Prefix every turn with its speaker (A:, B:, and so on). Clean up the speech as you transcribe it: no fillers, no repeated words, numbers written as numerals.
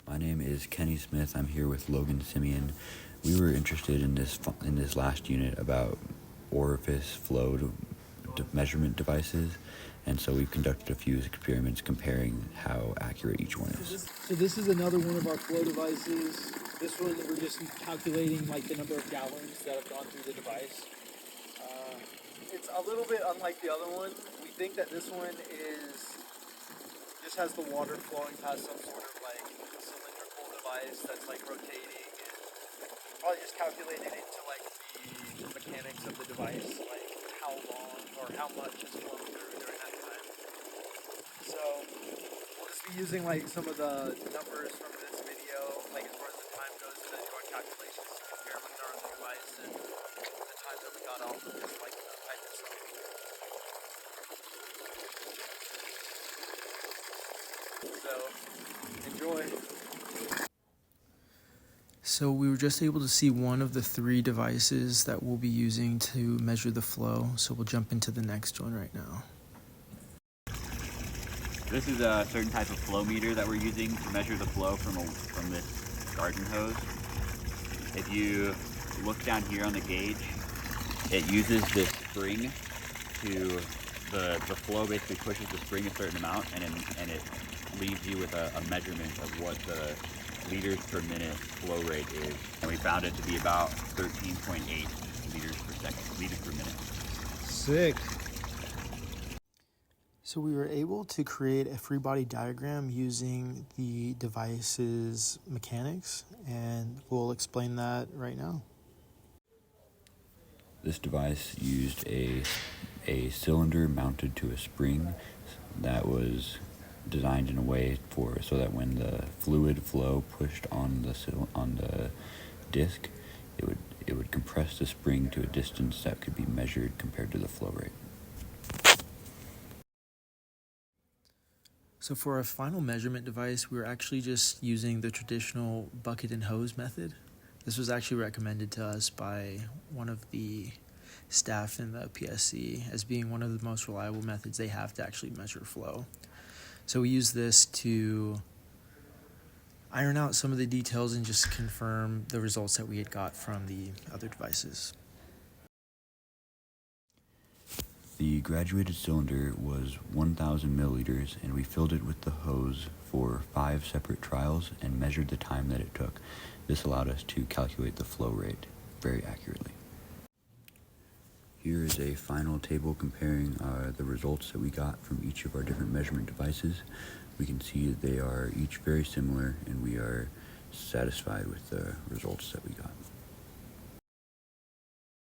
A: My name is Kenny Smith. I'm here with Logan Simeon. We were interested in this last unit about orifice flow measurement devices, and so we've conducted a few experiments comparing how accurate each one is.
B: So this is another one of our flow devices. This one we're just calculating like the number of gallons that have gone through the device. It's a little bit unlike the other one. We think that this one just has the water flowing past some sort of like cylindrical device that's like rotating, and probably just calculated into like the mechanics of the device, like how long or how much is flowing through during that time. So we'll just be using like some of the numbers from this video, like as far as the time goes, to do our calculations to compare with our other device and the time that we got off of this like pipe itself. So enjoy. So we were just able to see one of the three devices that we'll be using to measure the flow. So we'll jump into the next one right now.
C: This is a certain type of flow meter that we're using to measure the flow from this garden hose. If you look down here on the gauge, it uses this spring to, the flow basically pushes the spring a certain amount, and it leaves you with a measurement of what the liters per minute flow rate is. And we found it to be about 13.8 liters per minute.
B: Sick. So we were able to create a free body diagram using the device's mechanics, and we'll explain that right now.
A: This device used a cylinder mounted to a spring that was designed in a way so that when the fluid flow pushed on the disc, it would compress the spring to a distance that could be measured compared to the flow rate.
B: So for our final measurement device, we were actually just using the traditional bucket and hose method. This was actually recommended to us by one of the staff in the PSC as being one of the most reliable methods they have to actually measure flow. So we use this to iron out some of the details and just confirm the results that we had got from the other devices.
A: The graduated cylinder was 1,000 milliliters, and we filled it with the hose for 5 separate trials and measured the time that it took. This allowed us to calculate the flow rate very accurately. Here is a final table comparing the results that we got from each of our different measurement devices. We can see that they are each very similar, and we are satisfied with the results that we got.